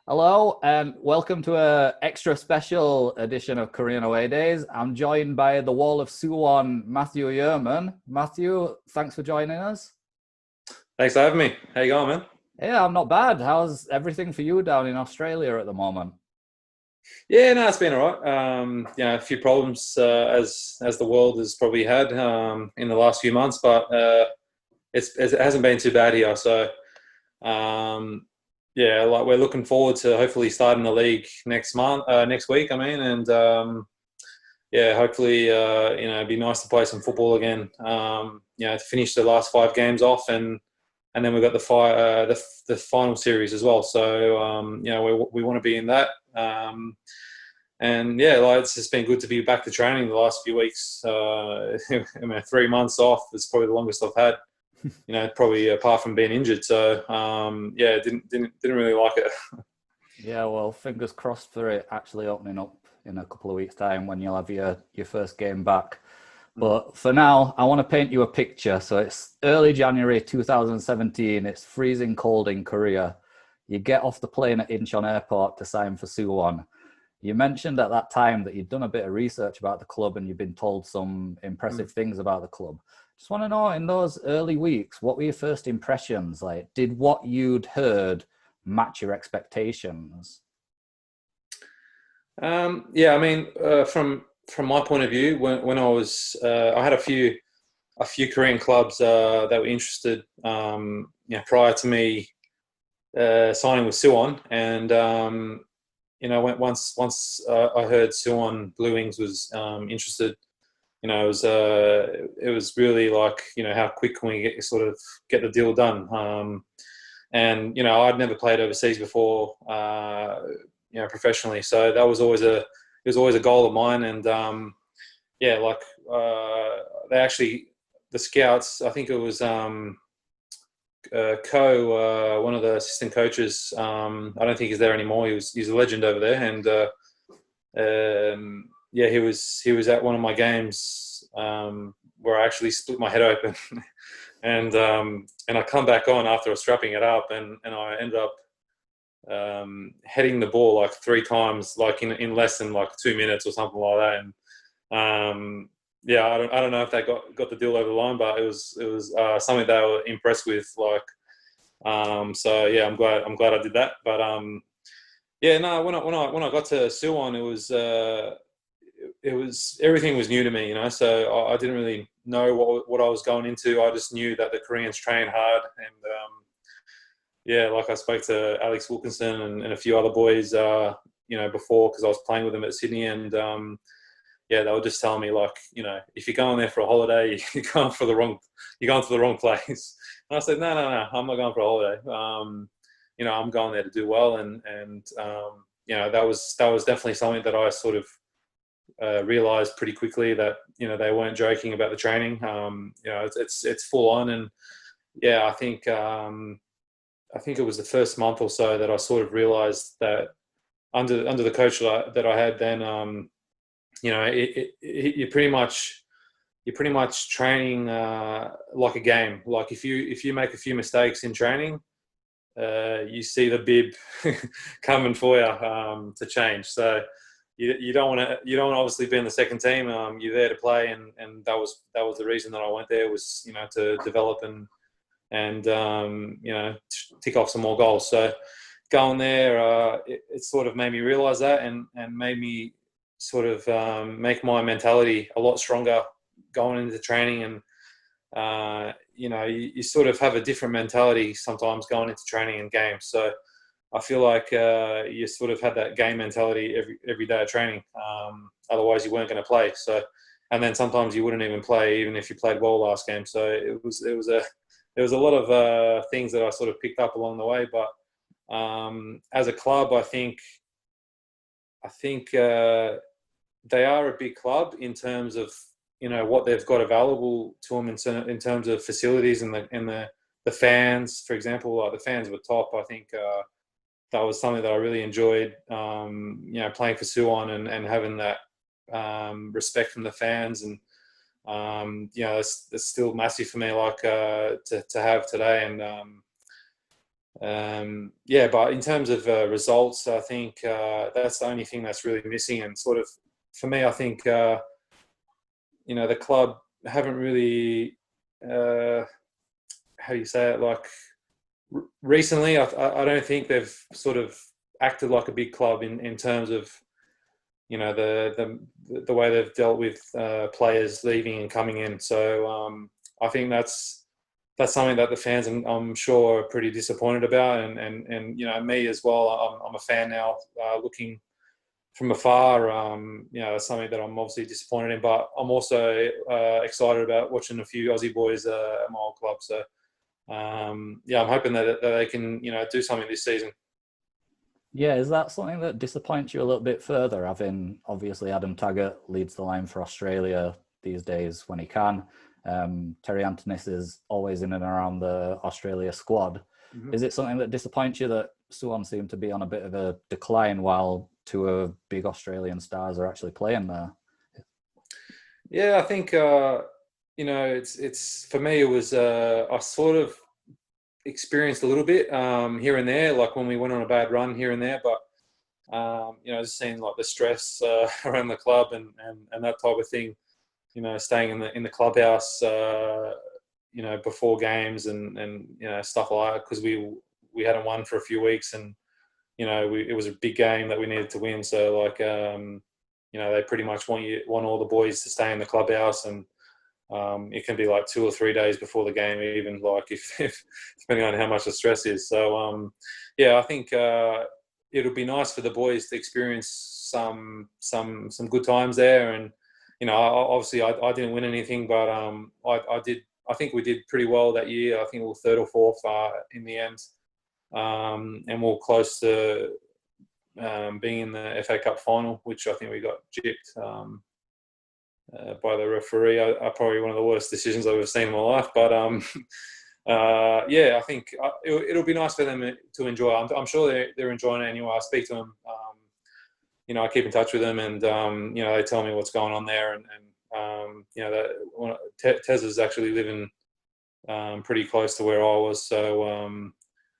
Hello and welcome to a extra special edition of Korean Away Days. I'm joined by the Wall of Suwon, Matthew Jurman. Matthew, thanks for joining us. Thanks for having me. How you going, man? Yeah, I'm not bad. How's everything for you down in Australia at the moment? Yeah, no, it's been all right. A few problems as the world has probably had in the last few months, but it hasn't been too bad here. So like we're looking forward to hopefully starting the league next week. Hopefully it'd be nice to play some football again. To finish the last 5 games off and then we've got the final series as well. So we want to be in that. It's just been good to be back to training the last few weeks. 3 months off is probably the longest I've had. Probably apart from being injured. So didn't really like it. Yeah, well, fingers crossed for it actually opening up in a couple of weeks' time when you'll have your first game back. But for now, I want to paint you a picture. So it's early January 2017. It's freezing cold in Korea. You get off the plane at Incheon Airport to sign for Suwon. You mentioned at that time that you'd done a bit of research about the club and you'd been told some impressive things about the club. Just want to know, in those early weeks, what were your first impressions? Like, did what you'd heard match your expectations? From my point of view, when I was, I had a few Korean clubs that were interested, prior to me signing with Suwon, and once I heard Suwon Bluewings was interested, it was really like, how quick can we get the deal done? I'd never played overseas before, professionally, so that was always a goal of mine. And the scouts, I think it was one of the assistant coaches. I don't think he's there anymore. He's a legend over there, and he was at one of my games where I actually split my head open, and I come back on after I was strapping it up, and I ended up heading the ball like 3 times, like in less than like 2 minutes or something like that. And I don't know if that got the deal over the line, but it was something they were impressed with. I'm glad I did that. But when I got to Suwon, it was everything was new to me, So I didn't really know what I was going into. I just knew that the Koreans train hard, and I spoke to Alex Wilkinson and a few other boys, before, because I was playing with them at Sydney, and they were just telling me, like, if you're going there for a holiday, you're going to the wrong place. And I said, no, I'm not going for a holiday. I'm going there to do well, and that was definitely something that I sort of realized pretty quickly, that they weren't joking about the training. It's full on, and I think it was the first month or so that I sort of realized that under the coach that I had then, you're pretty much training like a game. Like if you make a few mistakes in training, you see the bib coming for you to change. So you don't want to obviously be in the second team. You're there to play, and that was the reason that I went there, was to develop and tick off some more goals. So going there, it sort of made me realize that, and made me sort of make my mentality a lot stronger going into training. And you sort of have a different mentality sometimes going into training and games. So I feel like you sort of had that game mentality every day of training. Otherwise you weren't going to play. So, and then sometimes you wouldn't even play, even if you played well last game. So there was a lot of things that I sort of picked up along the way. But as a club, I think they are a big club in terms of what they've got available to them in terms of facilities and the fans. For example, like the fans were top. I think that was something that I really enjoyed. Playing for Suwon and having that respect from the fans, and it's still massive for me, like to have today. And Yeah, but in terms of results, I think that's the only thing that's really missing. And sort of for me, I think the club haven't really how do you say it? Like recently, I don't think they've sort of acted like a big club in terms of the way they've dealt with players leaving and coming in. So I think that's something that the fans, I'm sure, are pretty disappointed about, and me as well. I'm a fan now, looking from afar. That's something that I'm obviously disappointed in, but I'm also excited about watching a few Aussie boys at my old club. So I'm hoping that they can do something this season. Yeah, is that something that disappoints you a little bit further? Having obviously Adam Taggart leads the line for Australia these days when he can. Terry Antonis is always in and around the Australia squad. Mm-hmm. Is it something that disappoints you that Suwon seem to be on a bit of a decline while two of big Australian stars are actually playing there? Yeah, I think it's for me. It was I sort of experienced a little bit here and there, like when we went on a bad run here and there, but just seeing like the stress around the club and that type of thing, staying in the clubhouse before games and stuff like that, because we hadn't won for a few weeks, and it was a big game that we needed to win. So like they pretty much want all the boys to stay in the clubhouse, and it can be like 2 or 3 days before the game, even, like if depending on how much the stress is. So I think it'll be nice for the boys to experience some good times there. And obviously I didn't win anything, but I think we did pretty well that year. I think we were third or fourth in the end, and we were close to being in the FA Cup final, which I think we got gypped by the referee. Probably one of the worst decisions I've ever seen in my life. But I think it'll be nice for them to enjoy. I'm sure they're enjoying it anyway. I speak to them. I keep in touch with them, and they tell me what's going on there. And Tez is actually living pretty close to where I was. So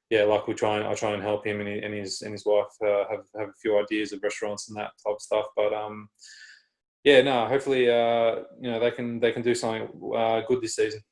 like I try and help him and his wife have a few ideas of restaurants and that type of stuff. But hopefully they can do something good this season.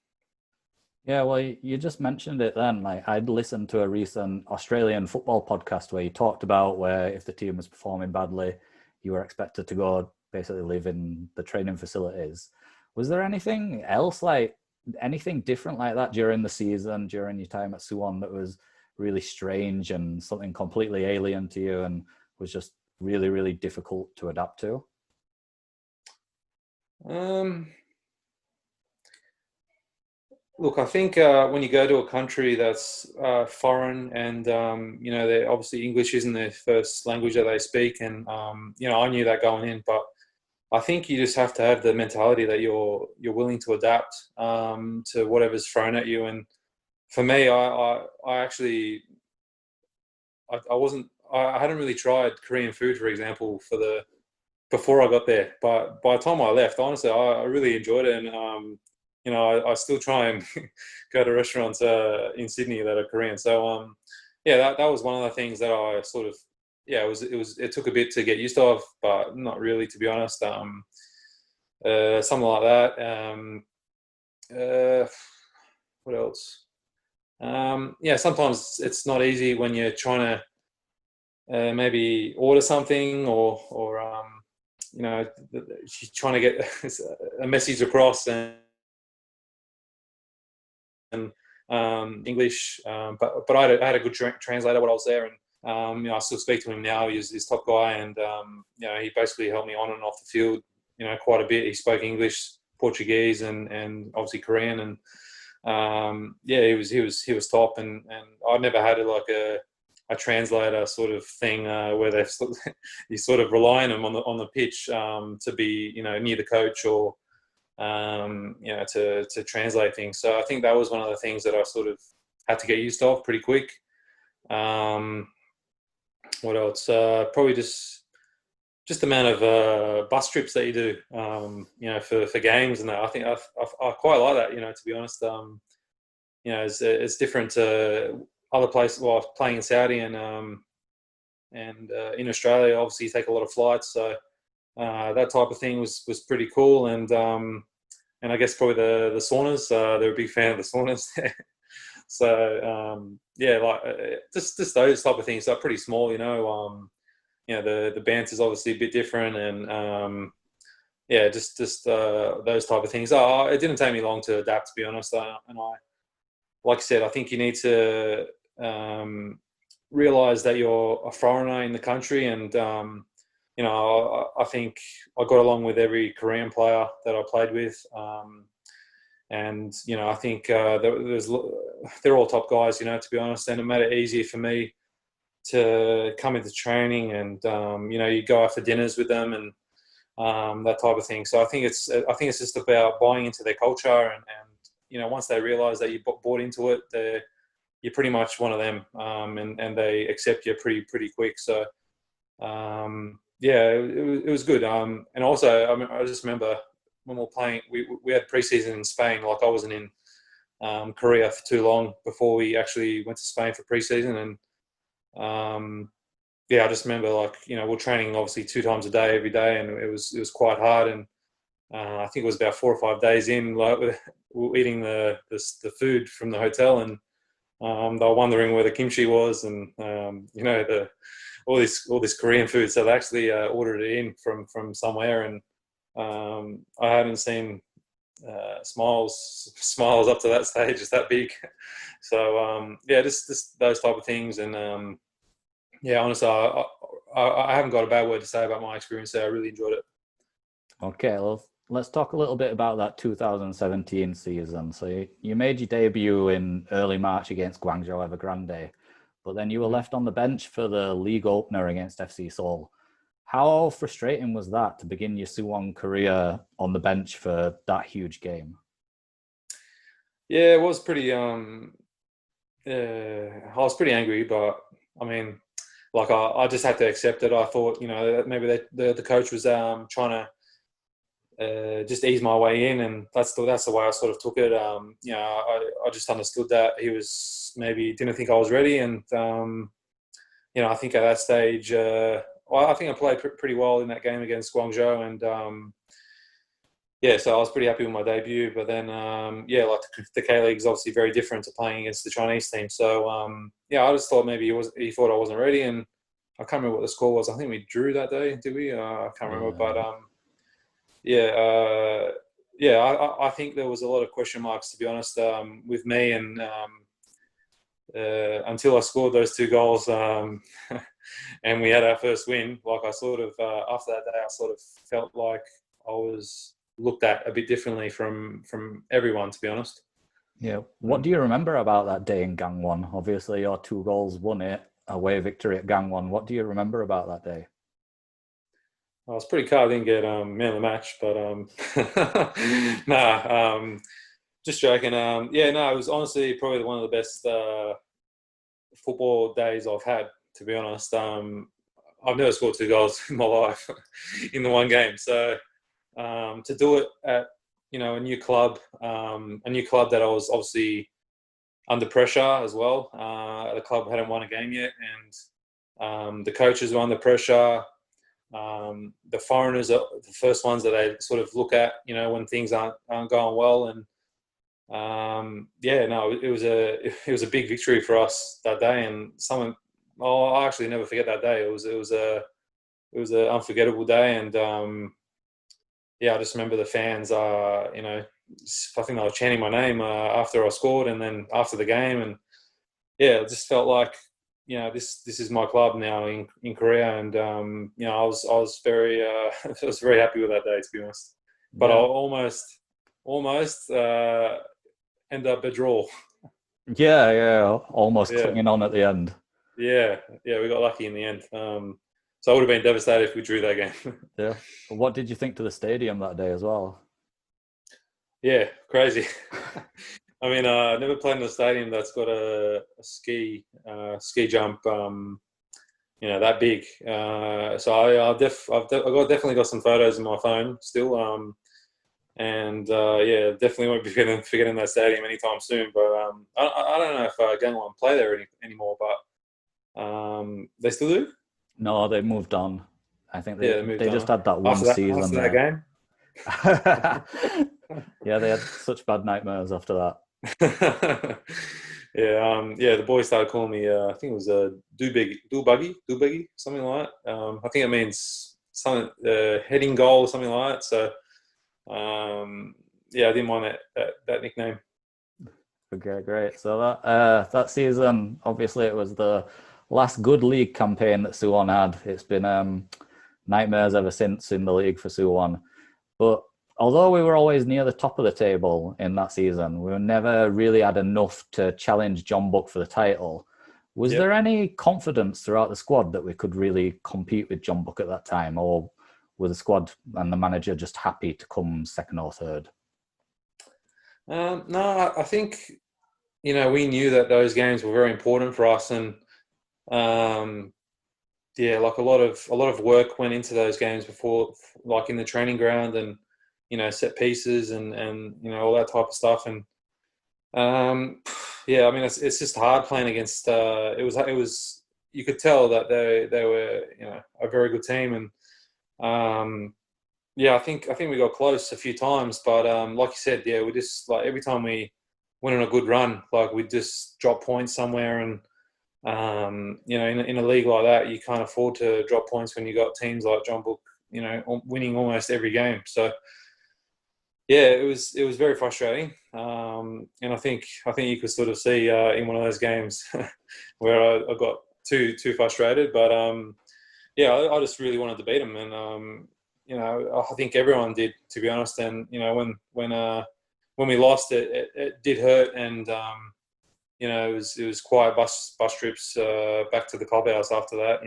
Yeah, well, you just mentioned it then. Like, I'd listened to a recent Australian football podcast where you talked about where if the team was performing badly, you were expected to go basically live in the training facilities. Was there anything else, like anything different like that during the season, during your time at Suwon, that was really strange and something completely alien to you and was just really, really difficult to adapt to? Look, I think when you go to a country that's foreign and they're obviously English isn't their first language that they speak, and I knew that going in, but I think you just have to have the mentality that you're willing to adapt to whatever's thrown at you. And for me, I actually I hadn't really tried Korean food, for example, before I got there, but by the time I left, honestly, I really enjoyed it. And I still try and go to restaurants in Sydney that are Korean. So that was one of the things that I sort of it took a bit to get used to, but not really, to be honest. Something like that. What else? Sometimes it's not easy when you're trying to maybe order something or she's trying to get a message across and English, but I had a good translator while I was there, and I still speak to him now. He's this top guy, and he basically helped me on and off the field, quite a bit. He spoke English, Portuguese, and obviously Korean, and he was top, and I never had a translator sort of thing where you sort of rely on him on the pitch to be near the coach or to translate things. So I think that was one of the things that I sort of had to get used to pretty quick. What else? Probably just the amount of bus trips that you do, for games and that. I think I quite like that, to be honest. It's different to other places. Well, I was playing in Saudi and in Australia, obviously you take a lot of flights, so that type of thing was pretty cool. And I guess probably the saunas. They're a big fan of the saunas. So yeah, like just those type of things are pretty small, you know. You know, the banter's obviously a bit different, and yeah, just those type of things. It didn't take me long to adapt, to be honest. And I, like I said, I think you need to realize that you're a foreigner in the country, and you know, I think I got along with every Korean player that I played with, and you know, I think they're all top guys, you know, to be honest, and it made it easier for me to come into training, and you know, you go out for dinners with them and that type of thing. So I think it's just about buying into their culture, and you know, once they realize that you bought into it, you're pretty much one of them, and they accept you pretty quick. So yeah, it was good. And also, I mean, I just remember when we were playing, we had preseason in Spain. Like, I wasn't in Korea for too long before we actually went to Spain for preseason, and yeah, I just remember, like, you know, we're training obviously 2 times a day every day, and it was quite hard. And I think it was about 4 or 5 days in, like, we were eating the food from the hotel, and they were wondering where the kimchi was, and you know, all this Korean food. So they actually ordered it in from somewhere, and I hadn't seen smiles up to that stage. It's that big. So yeah, just those type of things. And yeah, honestly, I haven't got a bad word to say about my experience there. I really enjoyed it. Okay, well, let's talk a little bit about that 2017 season. So you made your debut in early March against Guangzhou Evergrande, but then you were left on the bench for the league opener against FC Seoul. How frustrating was that to begin your Suwon career on the bench for that huge game? Yeah, it was pretty. I was pretty angry, but I mean, like, I just had to accept it. I thought, you know, that maybe the coach was trying to just ease my way in, and that's the way I sort of took it. You know, I just understood that he was maybe didn't think I was ready, and you know, I think at that stage, I think I played pretty well in that game against Guangzhou, and yeah, so I was pretty happy with my debut. But then, yeah, like the K-League is obviously very different to playing against the Chinese team. So yeah, I just thought maybe he thought I wasn't ready, and I can't remember what the score was. I think we drew that day, did we? I can't remember, but yeah, yeah, I think there was a lot of question marks, to be honest, with me, and until I scored those 2 goals, and we had our first win. Like, I sort of after that day, I sort of felt like I was looked at a bit differently from everyone, to be honest. Yeah. What do you remember about that day in Gangwon? Obviously, your 2 goals won it, away victory at Gangwon. What do you remember about that day? I was pretty cut. I didn't get man of the match, but nah, just joking. Yeah, no, it was honestly probably one of the best football days I've had, to be honest. I've never scored 2 goals in my life in the one game. So to do it at, you know, a new club that I was obviously under pressure as well. The club hadn't won a game yet, and the coaches were under pressure. The foreigners are the first ones that they sort of look at, you know, when things aren't going well. And yeah, no, it was a big victory for us that day, and I actually never forget that day. It was an unforgettable day, and yeah, I just remember the fans, you know, I think they were chanting my name after I scored, and then after the game, and yeah, it just felt like, you know, this is my club now in Korea, and you know, I was very I was very happy with that day, to be honest. But Yeah. I almost end up a draw. Yeah, almost Yeah, clinging on at the end. yeah, we got lucky in the end. So I would have been devastated if we drew that game. Yeah. What did you think to the stadium that day as well? Yeah, crazy. I mean, I never played in a stadium that's got a ski jump, you know, that big. So I've definitely got some photos in my phone still. And yeah, definitely won't be forgetting that stadium anytime soon. But I don't know if Gangwon play there anymore, but they still do. No, they moved on. I think Yeah, they moved they just on had that one season after that there. game. Yeah, they had such bad nightmares after that. Yeah, the boys started calling me. I think it was Dubuggy, something like that. I think it means something heading goal or something like that. So yeah, I didn't mind that nickname. Okay, great. So that season, obviously, it was the last good league campaign that Suwon had. It's been nightmares ever since in the league for Suwon. But although we were always near the top of the table in that season, we never really had enough to challenge Jeonbuk for the title. Was there any confidence throughout the squad that we could really compete with Jeonbuk at that time, or were the squad and the manager just happy to come second or third? No, I think we knew that those games were very important for us, and yeah, like a lot of work went into those games before, like in the training ground and set pieces and all that type of stuff. And yeah, I mean it's just hard playing against. It was you could tell that they were a very good team, and yeah, I think we got close a few times, but like you said, yeah, we just like every time we went on a good run, like we just drop points somewhere. And in a league like that, you can't afford to drop points when you got teams like Jeonbuk, winning almost every game. So yeah, it was very frustrating, and I think you could sort of see in one of those games where I got too frustrated. But yeah, I just really wanted to beat them, and I think everyone did, to be honest. And when we lost, it did hurt, and it was quiet bus trips back to the clubhouse after that.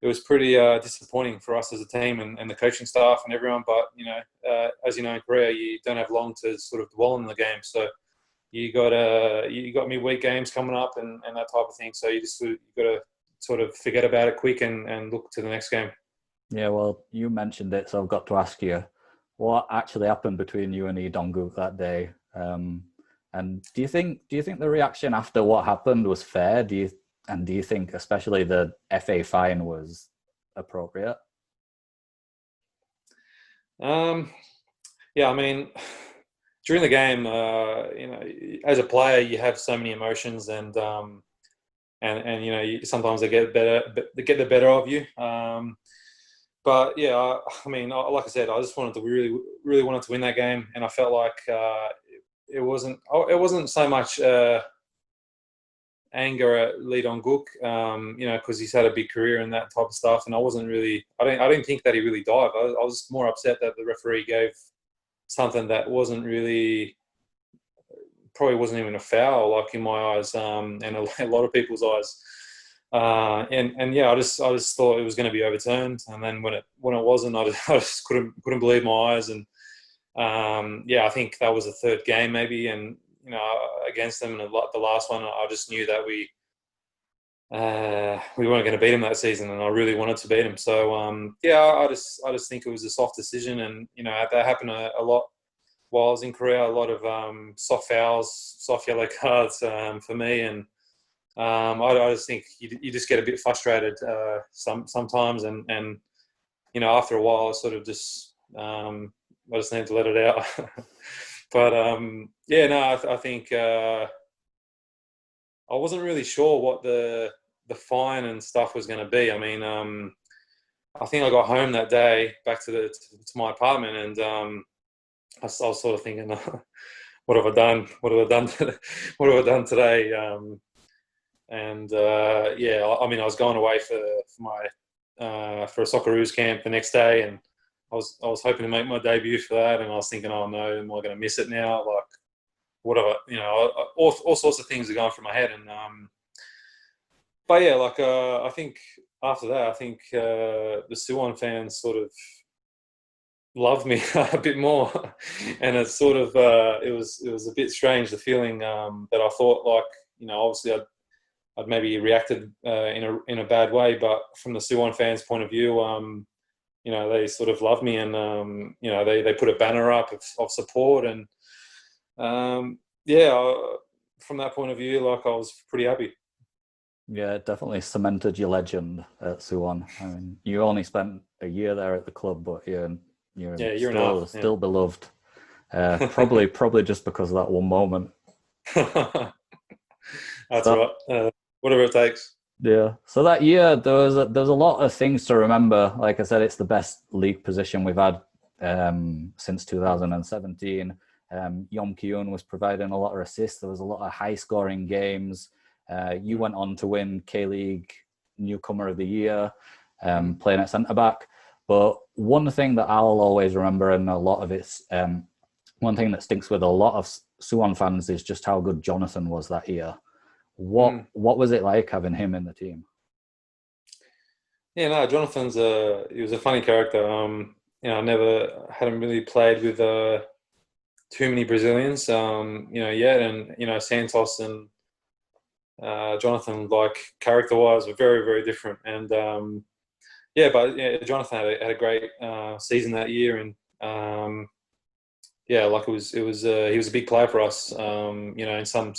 It was pretty disappointing for us as a team and the coaching staff and everyone. But as you know, in Korea, you don't have long to sort of dwell on the game. So you got midweek games coming up and that type of thing. So you got to sort of forget about it quick and look to the next game. Yeah, well, you mentioned it, so I've got to ask you, what actually happened between you and Lee Dong-gook that day? And do you think the reaction after what happened was fair? Do you think especially the FA fine was appropriate? Yeah, I mean, during the game, as a player, you have so many emotions, and sometimes they get the better of you. But yeah, I mean, like I said, I just wanted to really wanted to win that game, and I felt like it wasn't so much anger at Lee Dong-gook, because he's had a big career and that type of stuff, and I didn't think that he really dived. I was more upset that the referee gave something that probably wasn't even a foul, like in my eyes, and a lot of people's eyes. And yeah, I just thought it was going to be overturned, and then when it wasn't, I just couldn't believe my eyes. And yeah, I think that was the third game maybe, and against them, and the last one, I just knew that we weren't going to beat him that season, and I really wanted to beat him. So yeah, I just think it was a soft decision, and that happened a lot while I was in Korea. A lot of soft fouls, soft yellow cards for me, and I just think you just get a bit frustrated sometimes, and after a while, I sort of just I just need to let it out. But yeah, no, I think I wasn't really sure what the fine and stuff was going to be. I mean, I think I got home that day back to my apartment, and I was sort of thinking, what have I done? What have I done? What have I done today? And yeah, I mean, I was going away for a Socceroos camp the next day, and I was hoping to make my debut for that, and I was thinking, oh no, am I going to miss it now? Like, whatever, all sorts of things are going through my head, and but yeah, like I think after that, I think the Suwon fans sort of loved me a bit more, and it's sort of it was a bit strange, the feeling that I thought, like, obviously I'd maybe reacted in a bad way, but from the Suwon fans' point of view, they sort of love me, and they put a banner up of support, and from that point of view, like, I was pretty happy. Yeah, it definitely cemented your legend at Suwon. I mean, you only spent a year there at the club, but you're Yeah, year and a half, still beloved. Probably just because of that one moment. That's So, right. Whatever it takes. yeah. So that year there was a lot of things to remember. Like I said, it's the best league position we've had since 2017. Yom Kyun was providing a lot of assists. There was a lot of high scoring games. You went on to win K-League Newcomer of the Year, playing at centre back. But one thing that I'll always remember, and a lot of it's one thing that sticks with a lot of Suwon fans, is just how good Jonathan was that year. What was it like having him in the team? Yeah, no, Jonathan's he was a funny character. I never hadn't really played with too many Brazilians, yet, and Santos and Jonathan, like, character-wise, were very, very different. And Jonathan had a great season that year, and like, he was a big player for us. In some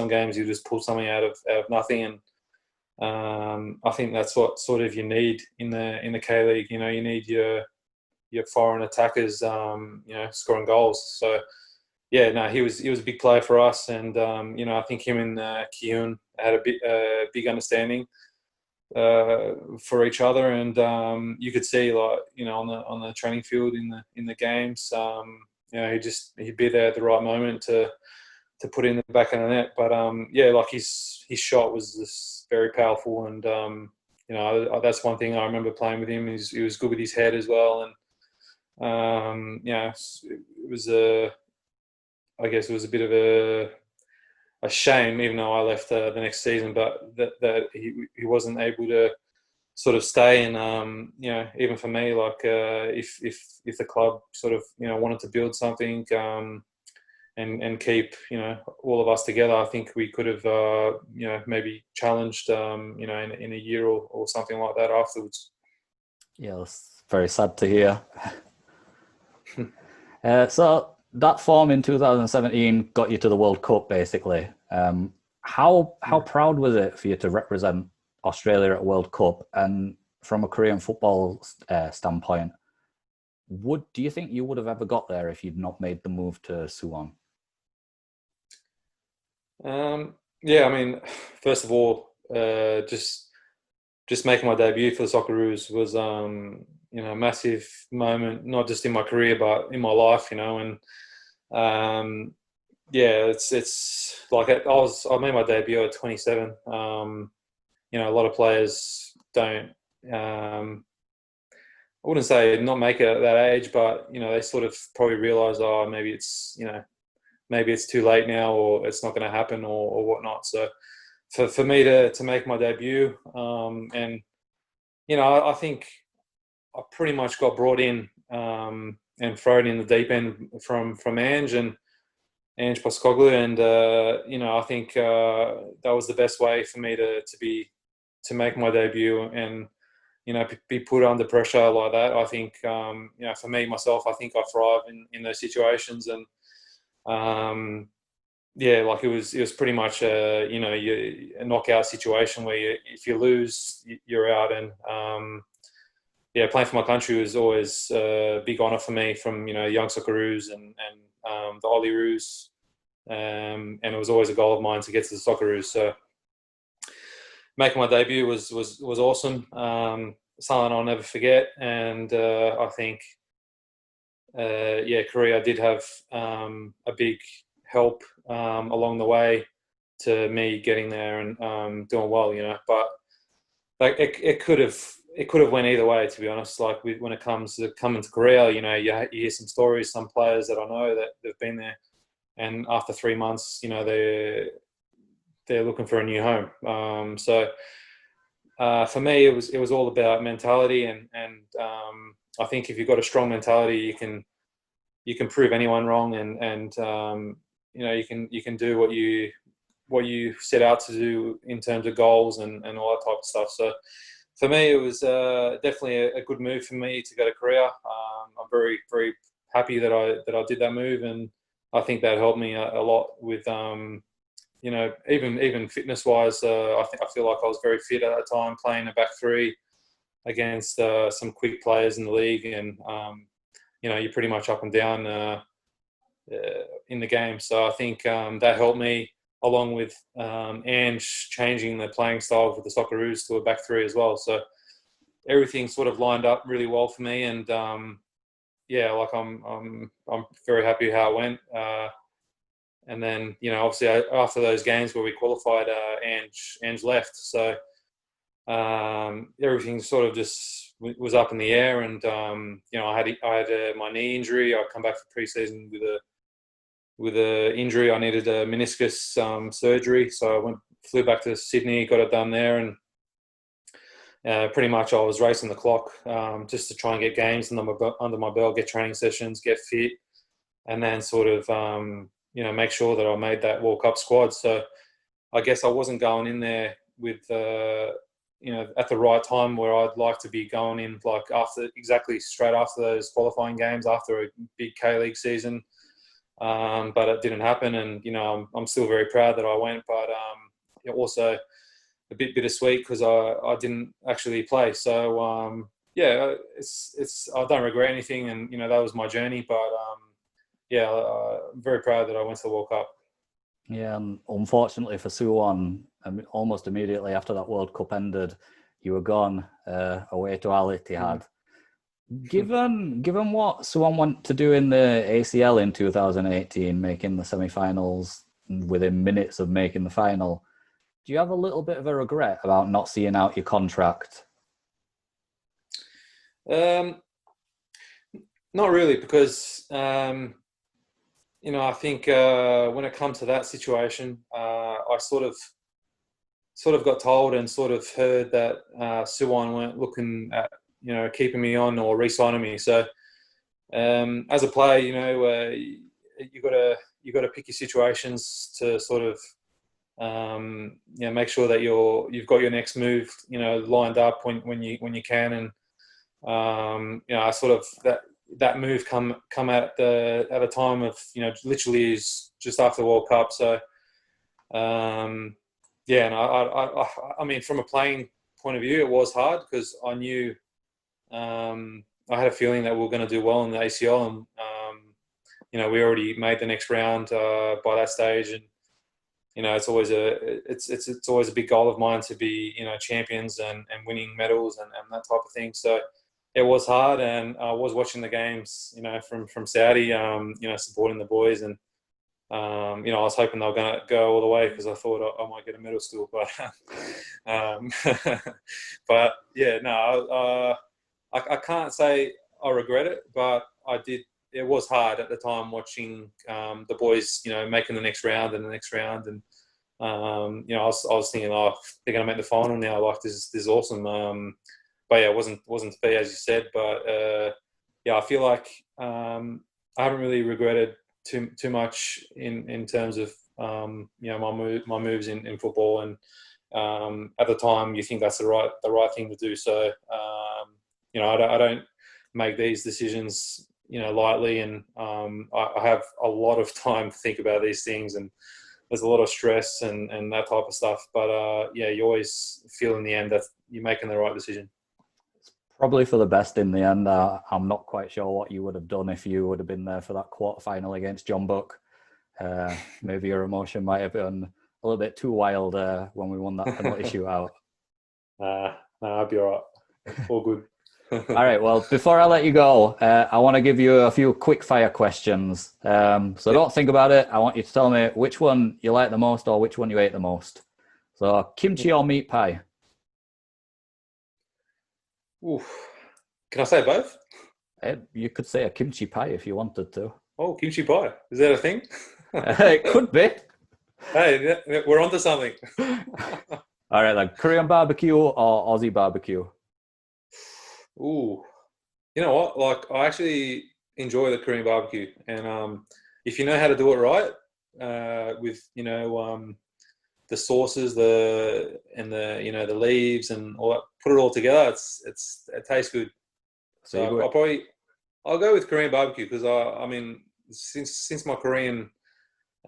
games you just pull something out of nothing, and I think that's what sort of you need in the K League. You need your foreign attackers, scoring goals. So he was a big player for us, and I think him and Kyun had a big understanding for each other, and you could see, like, on the training field, in the games, he'd be there at the right moment to put in the back of the net. But like, his shot was just very powerful, and that's one thing I remember playing with him. He was good with his head as well, and it was I guess it was a bit of a shame, even though I left the next season, but that he wasn't able to sort of stay. And even for me, like, if the club sort of wanted to build something and keep all of us together, I think we could have maybe challenged in a year or something like that afterwards. Yeah, that's very sad to hear. So that form in 2017 got you to the World Cup, basically. How proud was it for you to represent Australia at World Cup? And from a Korean football standpoint, do you think you would have ever got there if you'd not made the move to Suwon? I mean, first of all, just making my debut for the Socceroos was a massive moment, not just in my career but in my life, and it's like, I made my debut at 27. A lot of players don't, I wouldn't say not make it at that age, but they sort of probably realize, maybe it's too late now, or it's not going to happen, or whatnot. So for me to make my debut, and I think I pretty much got brought in and thrown in the deep end from Ange Postecoglou, and I think that was the best way for me to make my debut, and be put under pressure like that. I think for me, myself, I think I thrive in those situations, and like, it was pretty much a knockout situation where if you lose, you're out. And playing for my country was always a big honour for me, from young Socceroos and the Olyroos, and it was always a goal of mine to get to the Socceroos. So making my debut was awesome, something I'll never forget. And I think Korea did have a big help along the way to me getting there and doing well, but like, it could have went either way, to be honest. Like, when it comes to coming to Korea, you hear some stories, some players that I know that they've been there, and after 3 months, they're looking for a new home. So for me, it was all about mentality, and I think if you've got a strong mentality, you can prove anyone wrong, and you can do what you set out to do in terms of goals and all that type of stuff. So for me, it was definitely a good move for me to go to Korea. I'm very, very happy that I did that move, and I think that helped me a lot with even fitness wise. I feel like I was very fit at that time, playing a back three against some quick players in the league, and you're pretty much up and down in the game. So I think that helped me, along with Ange changing the playing style for the Socceroos to a back three as well. So everything sort of lined up really well for me, and I'm very happy how it went. And then obviously after those games where we qualified, Ange left, so everything sort of just was up in the air, and I had my knee injury. I come back for pre-season with a injury. I needed a meniscus surgery, so I flew back to Sydney, got it done there, and pretty much I was racing the clock just to try and get games under my belt, get training sessions, get fit, and then sort of make sure that I made that World Cup squad. So I guess I wasn't going in there with at the right time where I'd like to be going in, like straight after those qualifying games, after a big K-League season. But it didn't happen, and I'm still very proud that I went, but also a bit bittersweet because I didn't actually play. So it's I don't regret anything, and that was my journey. But I'm very proud that I went to the World Cup. Yeah, and unfortunately for Suwon, almost immediately after that World Cup ended, you were gone away to Al Ittihad. Given what Suwon went to do in the ACL in 2018, making the semi-finals within minutes of making the final, do you have a little bit of a regret about not seeing out your contract? Not really, because I think when it comes to that situation, I sort of got told and sort of heard that Suwon weren't looking at keeping me on or re-signing me. So as a player, you got to pick your situations to sort of make sure that you've got your next move lined up when you can, and I sort of that move come at a time of literally is just after the World Cup. So and I mean, from a playing point of view, it was hard because I knew I had a feeling that we were going to do well in the ACL, and we already made the next round by that stage, and it's always a big goal of mine to be champions and winning medals and that type of thing. So it was hard, and I was watching the games from Saudi, supporting the boys, and I was hoping they were going to go all the way because I thought I might get a medal still, but but yeah, no, I can't say I regret it, but I did. It was hard at the time watching the boys, making the next round and the next round, and I was thinking, oh, they're going to make the final now. Like this is awesome. But yeah, it wasn't to be, as you said. But I feel like I haven't really regretted too much in terms of my moves in football, and at the time you think that's the right thing to do. So I don't make these decisions lightly, and I have a lot of time to think about these things, and there's a lot of stress and that type of stuff. But you always feel in the end that you're making the right decision. It's probably for the best in the end. I'm not quite sure what you would have done if you would have been there for that quarterfinal against John Buck. Maybe your emotion might have been a little bit too wild when we won that penalty shootout. No, I'll be all right. All good. All right. Well, before I let you go, I want to give you a few quick fire questions. So don't think about it. I want you to tell me which one you like the most or which one you hate the most. So kimchi or meat pie? Oof. Can I say both? You could say a kimchi pie if you wanted to. Oh, kimchi pie. Is that a thing? It could be. Hey, we're onto something. All right, then. Korean barbecue or Aussie barbecue? Ooh, you know what? Like, I actually enjoy the Korean barbecue, and if you know how to do it right, with the sauces, the leaves, and all that put it all together, it tastes good. So I'll go with Korean barbecue because I mean since my Korean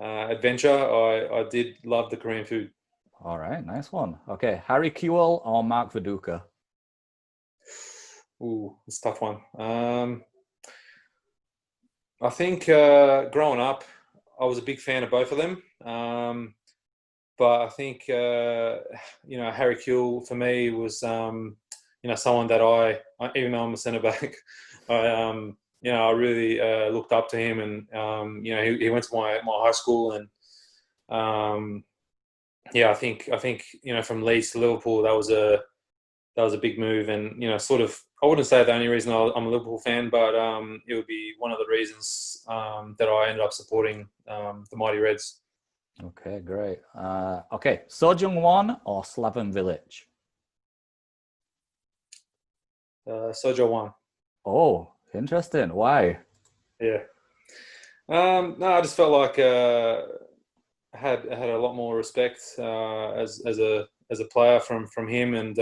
adventure, I did love the Korean food. all right, nice one. Okay, Harry Kewell or Mark Viduka? Ooh, it's a tough one. I think growing up, I was a big fan of both of them. But I think Harry Kewell for me was someone that I even though I'm a centre back, I really looked up to him, and he went to my high school, and I think from Leeds to Liverpool that was a big move, and sort of I wouldn't say the only reason I'm a Liverpool fan, but it would be one of the reasons that I ended up supporting the Mighty Reds. Okay, great. Okay, Sojungwon or Slaven Village? Sojo-won. Oh, interesting. Why? Yeah. No, I just felt like I had a lot more respect as a player from him, and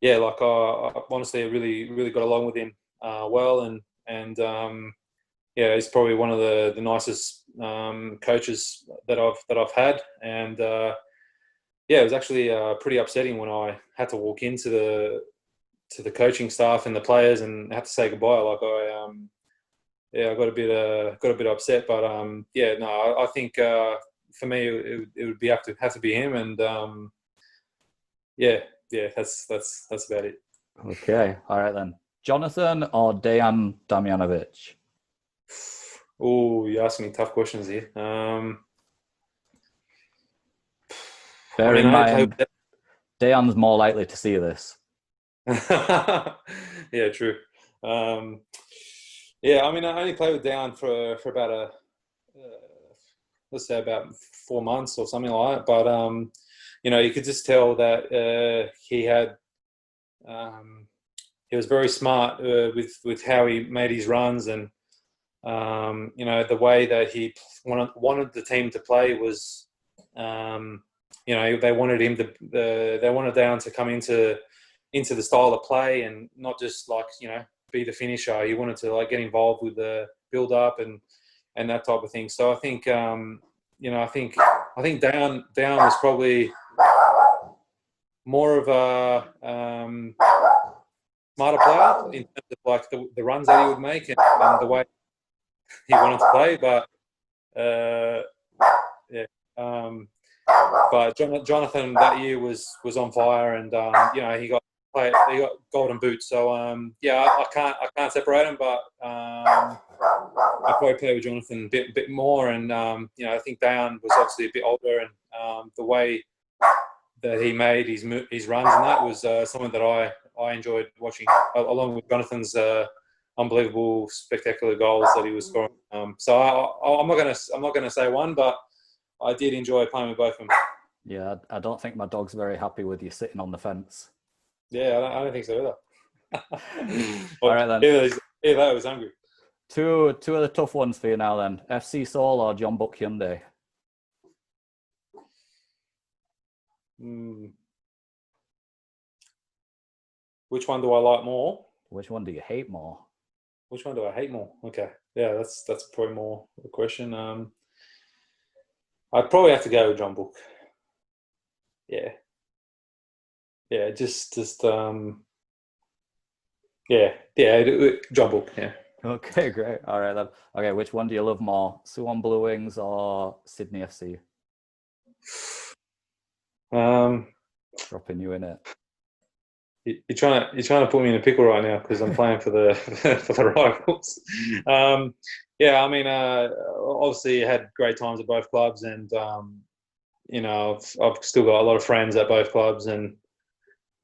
like I honestly really got along with him well, and he's probably one of the nicest coaches that I've had, and it was actually pretty upsetting when I had to walk into the coaching staff and the players and had to say goodbye. Like I got a bit upset, but I think for me it would have to be him, and that's about it. Okay, all right then. Jonathan or Dejan Damjanovic? Oh, you're asking me tough questions here. Bear in mind, Dejan's more likely to see this. Yeah, true. I mean, I only played with Dejan for about let's say about 4 months or something like that. But you could just tell that he was very smart with how he made his runs, and the way that he wanted the team to play was, they wanted him they wanted Dejan to come into the style of play and not just be the finisher. He wanted to get involved with the build up and that type of thing. So I think I think Dejan was probably more of a smarter player in terms of the runs that he would make and the way he wanted to play. But but Jonathan that year was on fire, and he got golden boots. So I can't separate them, but I probably play with Jonathan a bit more, and I think Dejan was obviously a bit older, and the way that he made his runs and that was something that I enjoyed watching, along with Jonathan's unbelievable, spectacular goals that he was scoring. So I'm not gonna say one, but I did enjoy playing with both of them. Yeah, I don't think my dog's very happy with you sitting on the fence. Yeah, I don't think so either. All right then. Either that was hungry. Two of the tough ones for you now then. FC Seoul or John Book Hyundai? Which one do I like more? Which one do you hate more? Which one do I hate more? Okay, yeah, that's probably more the question. I'd probably have to go with John Book. Yeah, just John Book. Yeah. Okay, great. All right then. Okay, which one do you love more, Suwon Bluewings or Sydney FC? Dropping you in it. You're trying to put me in a pickle right now because I'm playing for the for the rivals. I mean, obviously I had great times at both clubs, and I've still got a lot of friends at both clubs, and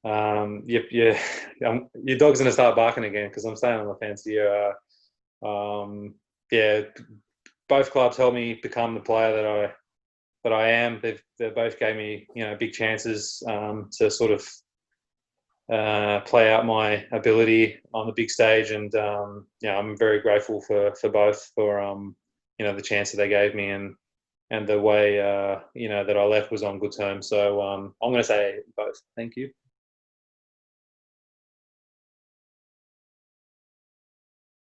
your dog's gonna start barking again because I'm staying on the fence here. Both clubs helped me become the player that I am. They both gave me big chances to sort of play out my ability on the big stage, and I'm very grateful for both for the chance that they gave me, and the way that I left was on good terms. So I'm going to say both. Thank you.